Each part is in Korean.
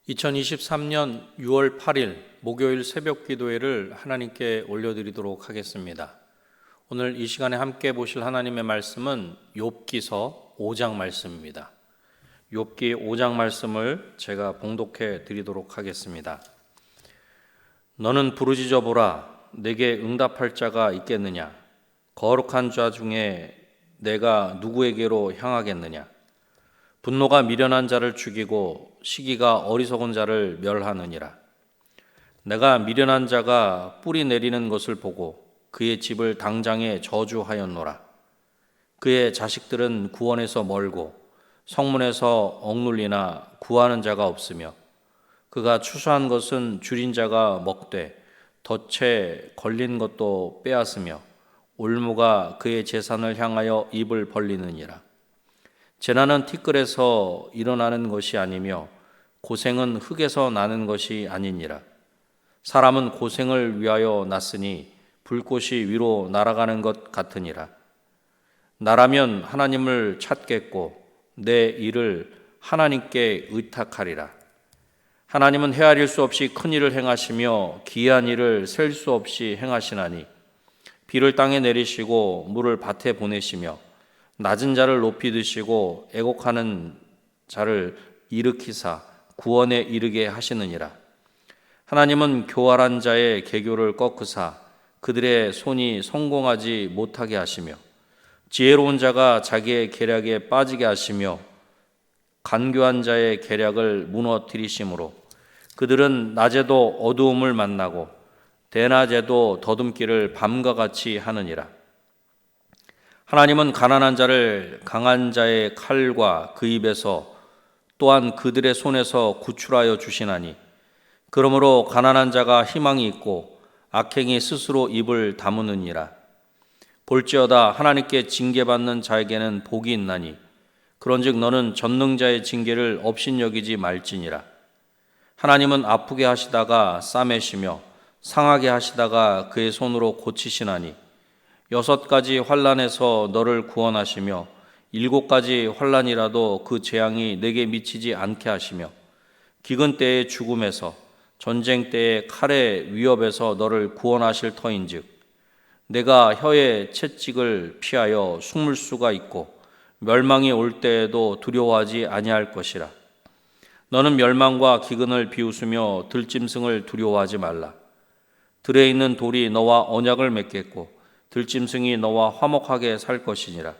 2023년 6월 8일 목요일 새벽 기도회를 하나님께 올려드리도록 하겠습니다. 오늘 이 시간에 함께 보실 하나님의 말씀은 욥기서 5장 말씀입니다. 욥기 5장 말씀을 제가 봉독해 드리도록 하겠습니다. 너는 부르짖어 보라. 내게 응답할 자가 있겠느냐? 거룩한 자 중에 내가 누구에게로 향하겠느냐? 분노가 미련한 자를 죽이고 시기가 어리석은 자를 멸하느니라. 내가 미련한 자가 뿌리 내리는 것을 보고 그의 집을 당장에 저주하였노라. 그의 자식들은 구원에서 멀고 성문에서 억눌리나 구하는 자가 없으며 그가 추수한 것은 줄인 자가 먹되 덫에 걸린 것도 빼앗으며 올무가 그의 재산을 향하여 입을 벌리느니라. 재난은 티끌에서 일어나는 것이 아니며 고생은 흙에서 나는 것이 아니니라. 사람은 고생을 위하여 났으니 불꽃이 위로 날아가는 것 같으니라. 나라면 하나님을 찾겠고 내 일을 하나님께 의탁하리라. 하나님은 헤아릴 수 없이 큰 일을 행하시며 기이한 일을 셀 수 없이 행하시나니 비를 땅에 내리시고 물을 밭에 보내시며 낮은 자를 높이 드시고 애곡하는 자를 일으키사 구원에 이르게 하시느니라. 하나님은 교활한 자의 계교를 꺾으사 그들의 손이 성공하지 못하게 하시며 지혜로운 자가 자기의 계략에 빠지게 하시며 간교한 자의 계략을 무너뜨리심으로 그들은 낮에도 어두움을 만나고 대낮에도 더듬기를 밤과 같이 하느니라. 하나님은 가난한 자를 강한 자의 칼과 그 입에서 또한 그들의 손에서 구출하여 주시나니 그러므로 가난한 자가 희망이 있고 악행이 스스로 입을 다무느니라. 볼지어다 하나님께 징계받는 자에게는 복이 있나니 그런즉 너는 전능자의 징계를 업신여기지 말지니라. 하나님은 아프게 하시다가 싸매시며 상하게 하시다가 그의 손으로 고치시나니 6가지 환난에서 너를 구원하시며 7가지 환난이라도 그 재앙이 내게 미치지 않게 하시며 기근 때의 죽음에서 전쟁 때의 칼의 위협에서 너를 구원하실 터인즉 내가 혀의 채찍을 피하여 숨을 수가 있고 멸망이 올 때에도 두려워하지 아니할 것이라. 너는 멸망과 기근을 비웃으며 들짐승을 두려워하지 말라. 들에 있는 돌이 너와 언약을 맺겠고 들짐승이 너와 화목하게 살 것이니라.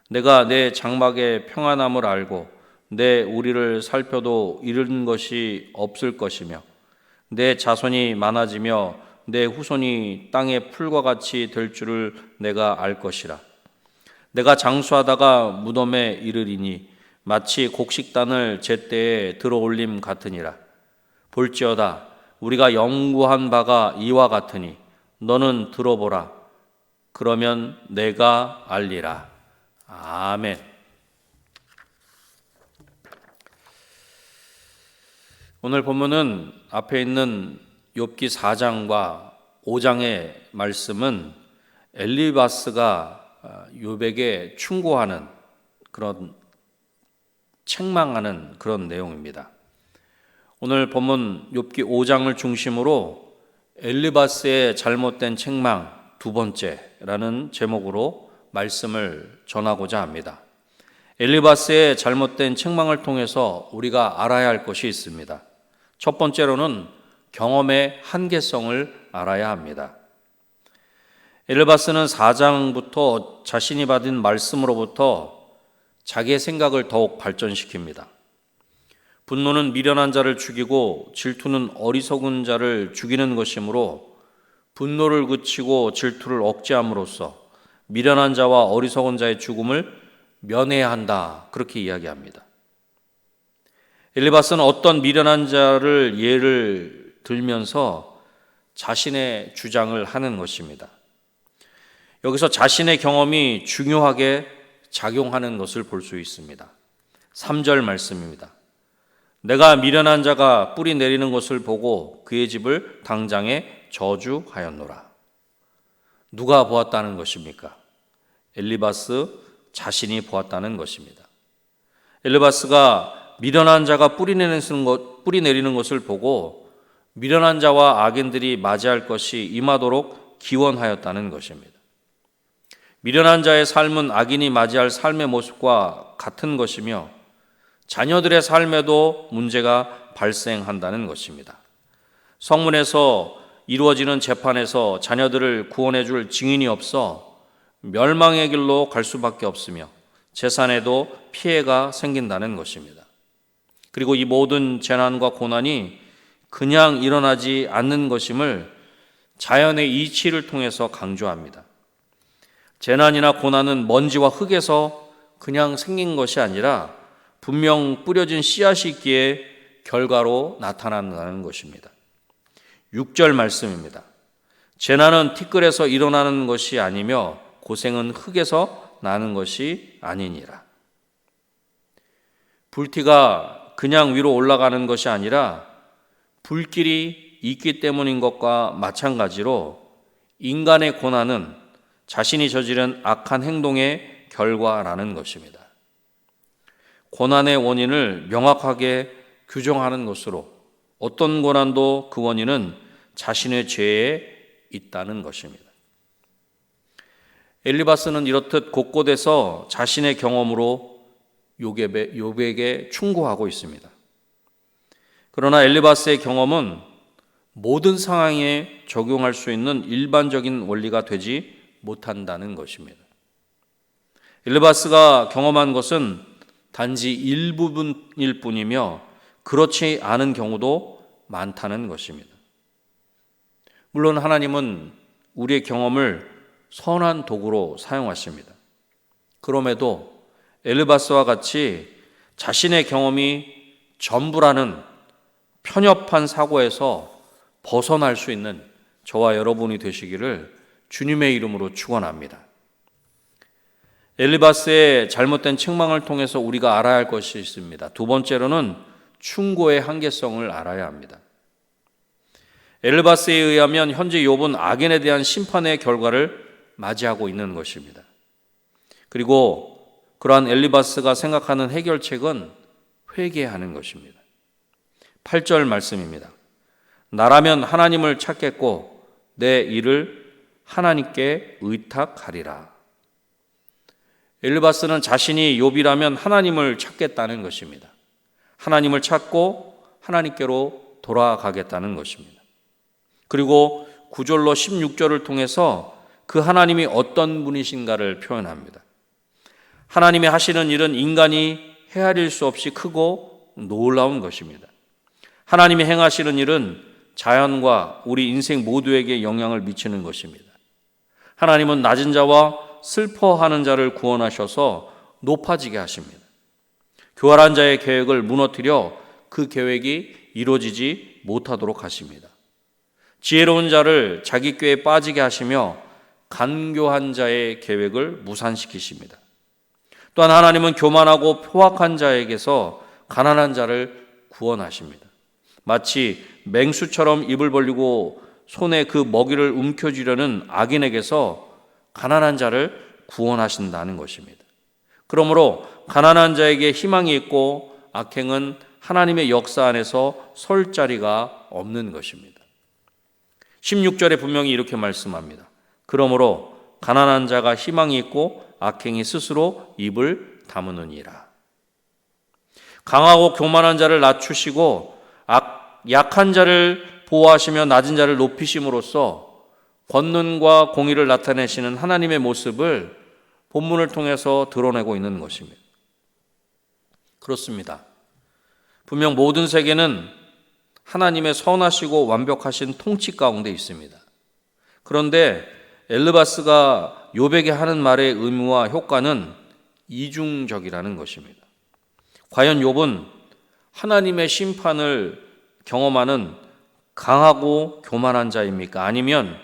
내가 내 장막의 평안함을 알고 내 우리를 살펴도 잃은 것이 없을 것이며 내 자손이 많아지며 내 후손이 땅의 풀과 같이 될 줄을 내가 알 것이라. 내가 장수하다가 무덤에 이르리니 마치 곡식단을 제때에 들어올림 같으니라. 볼지어다 우리가 연구한 바가 이와 같으니 너는 들어보라. 그러면 내가 알리라. 아멘. 오늘 본문은 앞에 있는 욥기 4장과 5장의 말씀은 엘리바스가 욥에게 충고하는 그런 책망하는 그런 내용입니다. 오늘 본문 욥기 5장을 중심으로 엘리바스의 잘못된 책망 두 번째라는 제목으로 말씀을 전하고자 합니다. 엘리바스의 잘못된 책망을 통해서 우리가 알아야 할 것이 있습니다. 첫 번째로는 경험의 한계성을 알아야 합니다. 엘리바스는 4장부터 자신이 받은 말씀으로부터 자기의 생각을 더욱 발전시킵니다. 분노는 미련한 자를 죽이고 질투는 어리석은 자를 죽이는 것이므로 분노를 그치고 질투를 억제함으로써 미련한 자와 어리석은 자의 죽음을 면해야 한다. 그렇게 이야기합니다. 엘리바스는 어떤 미련한 자를 예를 들면서 자신의 주장을 하는 것입니다. 여기서 자신의 경험이 중요하게 작용하는 것을 볼 수 있습니다. 3절 말씀입니다. 내가 미련한 자가 뿌리 내리는 것을 보고 그의 집을 당장에 저주하였노라. 누가 보았다는 것입니까? 엘리바스 자신이 보았다는 것입니다. 엘리바스가 미련한 자가 뿌리 내리는 것을 보고 미련한 자와 악인들이 맞이할 것이 임하도록 기원하였다는 것입니다. 미련한 자의 삶은 악인이 맞이할 삶의 모습과 같은 것이며 자녀들의 삶에도 문제가 발생한다는 것입니다. 성문에서 이루어지는 재판에서 자녀들을 구원해 줄 증인이 없어 멸망의 길로 갈 수밖에 없으며 재산에도 피해가 생긴다는 것입니다. 그리고 이 모든 재난과 고난이 그냥 일어나지 않는 것임을 자연의 이치를 통해서 강조합니다. 재난이나 고난은 먼지와 흙에서 그냥 생긴 것이 아니라 분명 뿌려진 씨앗이 있기에 결과로 나타난다는 것입니다. 6절 말씀입니다. 재난은 티끌에서 일어나는 것이 아니며 고생은 흙에서 나는 것이 아니니라. 불티가 그냥 위로 올라가는 것이 아니라 불길이 있기 때문인 것과 마찬가지로 인간의 고난은 자신이 저지른 악한 행동의 결과라는 것입니다. 고난의 원인을 명확하게 규정하는 것으로 어떤 고난도 그 원인은 자신의 죄에 있다는 것입니다. 엘리바스는 이렇듯 곳곳에서 자신의 경험으로 욥에게 충고하고 있습니다. 그러나 엘리바스의 경험은 모든 상황에 적용할 수 있는 일반적인 원리가 되지 못한다는 것입니다. 엘리바스가 경험한 것은 단지 일부분일 뿐이며 그렇지 않은 경우도 많다는 것입니다. 물론 하나님은 우리의 경험을 선한 도구로 사용하십니다. 그럼에도 엘리바스와 같이 자신의 경험이 전부라는 편협한 사고에서 벗어날 수 있는 저와 여러분이 되시기를 주님의 이름으로 축원합니다. 엘리바스의 잘못된 책망을 통해서 우리가 알아야 할 것이 있습니다. 두 번째로는 충고의 한계성을 알아야 합니다. 엘리바스에 의하면 현재 욥은 악인에 대한 심판의 결과를 맞이하고 있는 것입니다. 그리고 그러한 엘리바스가 생각하는 해결책은 회개하는 것입니다. 8절 말씀입니다. 나라면 하나님을 찾겠고 내 일을 하나님께 의탁하리라. 엘리바스는 자신이 욥이라면 하나님을 찾겠다는 것입니다. 하나님을 찾고 하나님께로 돌아가겠다는 것입니다. 그리고 9절로 16절을 통해서 그 하나님이 어떤 분이신가를 표현합니다. 하나님이 하시는 일은 인간이 헤아릴 수 없이 크고 놀라운 것입니다. 하나님이 행하시는 일은 자연과 우리 인생 모두에게 영향을 미치는 것입니다. 하나님은 낮은 자와 슬퍼하는 자를 구원하셔서 높아지게 하십니다. 교활한 자의 계획을 무너뜨려 그 계획이 이루어지지 못하도록 하십니다. 지혜로운 자를 자기 꾀에 빠지게 하시며 간교한 자의 계획을 무산시키십니다. 또한 하나님은 교만하고 포악한 자에게서 가난한 자를 구원하십니다. 마치 맹수처럼 입을 벌리고 손에 그 먹이를 움켜쥐려는 악인에게서 가난한 자를 구원하신다는 것입니다. 그러므로 가난한 자에게 희망이 있고 악행은 하나님의 역사 안에서 설 자리가 없는 것입니다. 16절에 분명히 이렇게 말씀합니다. 그러므로 가난한 자가 희망이 있고 악행이 스스로 입을 다무느니라. 강하고 교만한 자를 낮추시고 약한 자를 보호하시며 낮은 자를 높이심으로써 권능과 공의를 나타내시는 하나님의 모습을 본문을 통해서 드러내고 있는 것입니다. 그렇습니다. 분명 모든 세계는 하나님의 선하시고 완벽하신 통치 가운데 있습니다. 그런데 엘리바스가 욥에게 하는 말의 의무와 효과는 이중적이라는 것입니다. 과연 욥은 하나님의 심판을 경험하는 강하고 교만한 자입니까? 아니면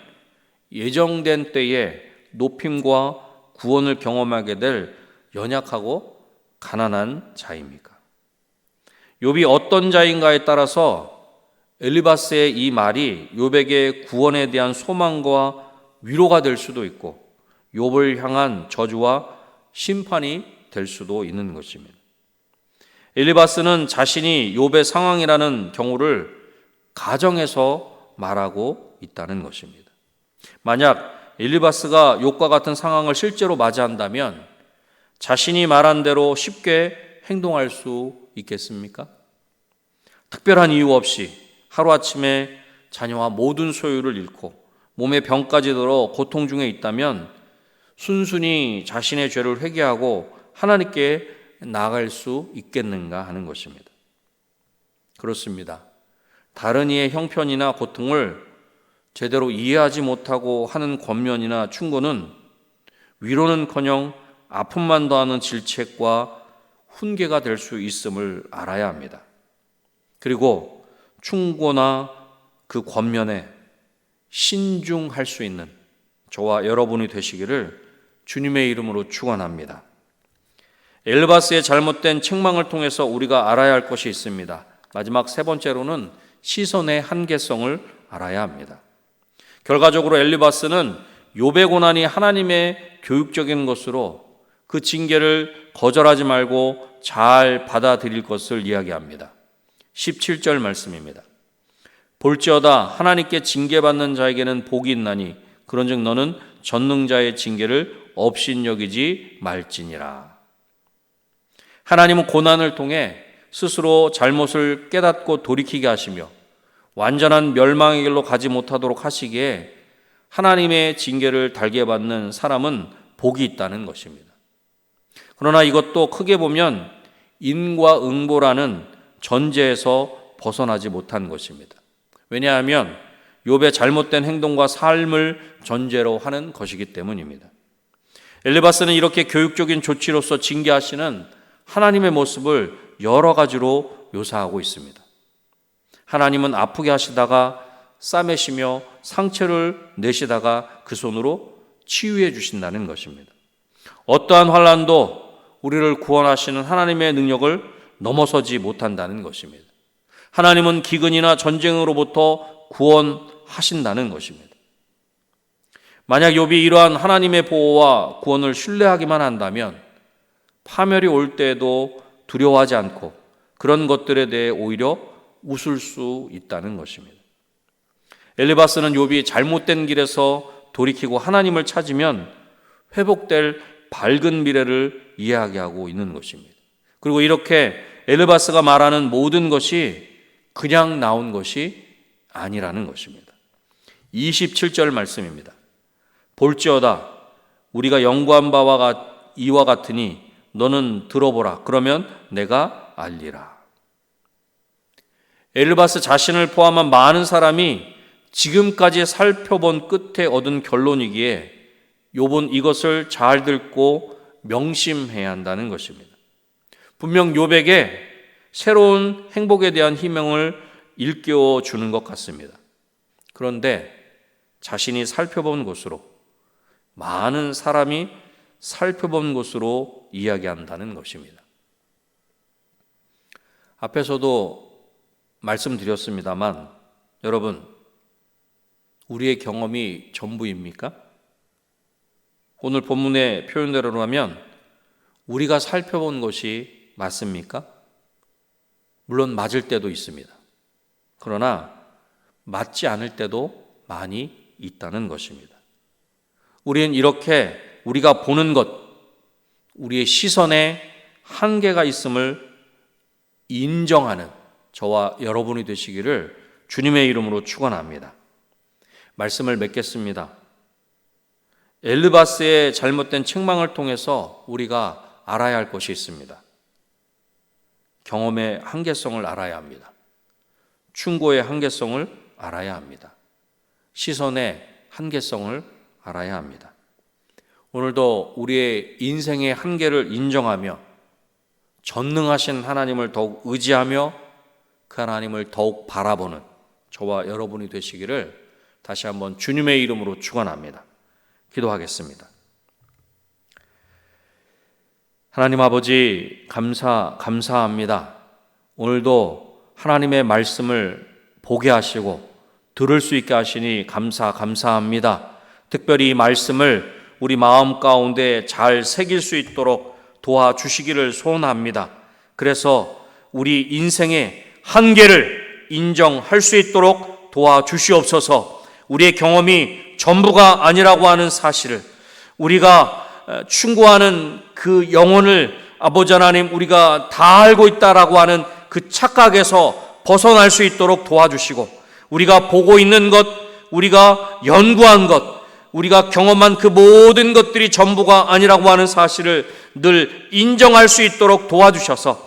예정된 때에 높임과 구원을 경험하게 될 연약하고 가난한 자입니까? 욥이 어떤 자인가에 따라서 엘리바스의 이 말이 욥에게 구원에 대한 소망과 위로가 될 수도 있고 욥을 향한 저주와 심판이 될 수도 있는 것입니다. 엘리바스는 자신이 욥의 상황이라는 경우를 가정에서 말하고 있다는 것입니다. 만약 엘리바스가 욥과 같은 상황을 실제로 맞이한다면 자신이 말한 대로 쉽게 행동할 수 있겠습니까? 특별한 이유 없이 하루아침에 자녀와 모든 소유를 잃고 몸에 병까지 들어 고통 중에 있다면 순순히 자신의 죄를 회개하고 하나님께 나아갈 수 있겠는가 하는 것입니다. 그렇습니다. 다른 이의 형편이나 고통을 제대로 이해하지 못하고 하는 권면이나 충고는 위로는커녕 아픔만 더하는 질책과 훈계가 될 수 있음을 알아야 합니다. 그리고 충고나 그 권면에 신중할 수 있는 저와 여러분이 되시기를 주님의 이름으로 축원합니다. 엘리바스의 잘못된 책망을 통해서 우리가 알아야 할 것이 있습니다. 마지막 세 번째로는 시선의 한계성을 알아야 합니다. 결과적으로 엘리바스는 욥의 고난이 하나님의 교육적인 것으로 그 징계를 거절하지 말고 잘 받아들일 것을 이야기합니다. 17절 말씀입니다. 볼지어다 하나님께 징계받는 자에게는 복이 있나니 그런즉 너는 전능자의 징계를 업신여기지 말지니라. 하나님은 고난을 통해 스스로 잘못을 깨닫고 돌이키게 하시며 완전한 멸망의 길로 가지 못하도록 하시기에 하나님의 징계를 달게 받는 사람은 복이 있다는 것입니다. 그러나 이것도 크게 보면 인과응보라는 전제에서 벗어나지 못한 것입니다. 왜냐하면 욥의 잘못된 행동과 삶을 전제로 하는 것이기 때문입니다. 엘리바스는 이렇게 교육적인 조치로서 징계하시는 하나님의 모습을 여러 가지로 묘사하고 있습니다. 하나님은 아프게 하시다가 싸매시며 상처를 내시다가 그 손으로 치유해 주신다는 것입니다. 어떠한 환난도 우리를 구원하시는 하나님의 능력을 넘어서지 못한다는 것입니다. 하나님은 기근이나 전쟁으로부터 구원하신다는 것입니다. 만약 욥이 이러한 하나님의 보호와 구원을 신뢰하기만 한다면 파멸이 올 때에도 두려워하지 않고 그런 것들에 대해 오히려 웃을 수 있다는 것입니다. 엘리바스는 욥이 잘못된 길에서 돌이키고 하나님을 찾으면 회복될 밝은 미래를 이해하게 하고 있는 것입니다. 그리고 이렇게 엘리바스가 말하는 모든 것이 그냥 나온 것이 아니라는 것입니다. 27절 말씀입니다. 볼지어다 우리가 연구한 바와 이와 같으니 너는 들어보라. 그러면 내가 알리라. 엘리바스 자신을 포함한 많은 사람이 지금까지 살펴본 끝에 얻은 결론이기에 욥은 이것을 잘 듣고 명심해야 한다는 것입니다. 분명 욥에게 새로운 행복에 대한 희망을 일깨워 주는 것 같습니다. 그런데 자신이 살펴본 곳으로, 많은 사람이 살펴본 곳으로 이야기한다는 것입니다. 앞에서도 말씀드렸습니다만 여러분, 우리의 경험이 전부입니까? 오늘 본문의 표현대로라면 우리가 살펴본 것이 맞습니까? 물론 맞을 때도 있습니다. 그러나 맞지 않을 때도 많이 있다는 것입니다. 우리는 이렇게 우리가 보는 것, 우리의 시선에 한계가 있음을 인정하는 저와 여러분이 되시기를 주님의 이름으로 축원합니다. 말씀을 맺겠습니다. 엘리바스의 잘못된 책망을 통해서 우리가 알아야 할 것이 있습니다. 경험의 한계성을 알아야 합니다. 충고의 한계성을 알아야 합니다. 시선의 한계성을 알아야 합니다. 오늘도 우리의 인생의 한계를 인정하며 전능하신 하나님을 더욱 의지하며 그 하나님을 더욱 바라보는 저와 여러분이 되시기를 다시 한번 주님의 이름으로 축원합니다. 기도하겠습니다. 하나님 아버지 감사합니다. 오늘도 하나님의 말씀을 보게 하시고 들을 수 있게 하시니 감사합니다. 특별히 이 말씀을 우리 마음 가운데 잘 새길 수 있도록 도와주시기를 소원합니다. 그래서 우리 인생의 한계를 인정할 수 있도록 도와주시옵소서. 우리의 경험이 전부가 아니라고 하는 사실을, 우리가 충고하는 그 영혼을 아버지 하나님 우리가 다 알고 있다라고 하는 그 착각에서 벗어날 수 있도록 도와주시고, 우리가 보고 있는 것, 우리가 연구한 것, 우리가 경험한 그 모든 것들이 전부가 아니라고 하는 사실을 늘 인정할 수 있도록 도와주셔서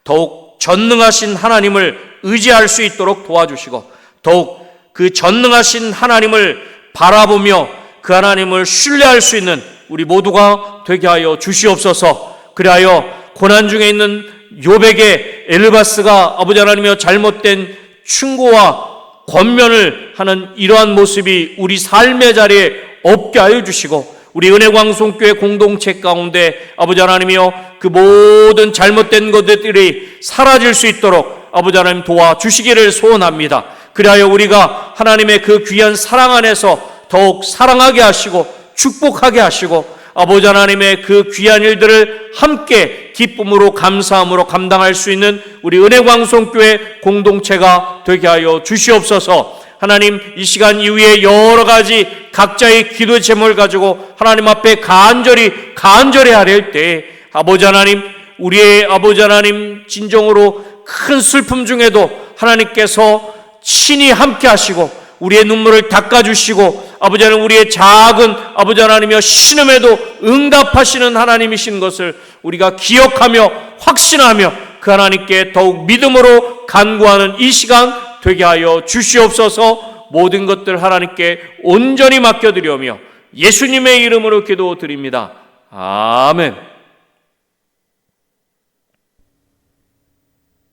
더욱 전능하신 하나님을 의지할 수 있도록 도와주시고, 더욱 그 전능하신 하나님을 바라보며 그 하나님을 신뢰할 수 있는 우리 모두가 되게 하여 주시옵소서. 그리하여 고난 중에 있는 욥에게 엘르바스가 아버지 하나님의 잘못된 충고와 권면을 하는 이러한 모습이 우리 삶의 자리에 없게 하여 주시고, 우리 은혜광송교회 공동체 가운데 아버지 하나님이여 그 모든 잘못된 것들이 사라질 수 있도록 아버지 하나님 도와주시기를 소원합니다. 그리하여 우리가 하나님의 그 귀한 사랑 안에서 더욱 사랑하게 하시고 축복하게 하시고, 아버지 하나님의 그 귀한 일들을 함께 기쁨으로 감사함으로 감당할 수 있는 우리 은혜광송교회 공동체가 되게 하여 주시옵소서. 하나님, 이 시간 이후에 여러 가지 각자의 기도 제목을 가지고 하나님 앞에 간절히 아뢰일 때 아버지 하나님, 우리의 아버지 하나님 진정으로 큰 슬픔 중에도 하나님께서 친히 함께 하시고 우리의 눈물을 닦아주시고 아버지 하나님 우리의 작은 아버지 하나님이여 신음에도 응답하시는 하나님이신 것을 우리가 기억하며 확신하며 그 하나님께 더욱 믿음으로 간구하는 이 시간 되게 하여 주시옵소서. 모든 것들 하나님께 온전히 맡겨드리오며 예수님의 이름으로 기도드립니다. 아멘.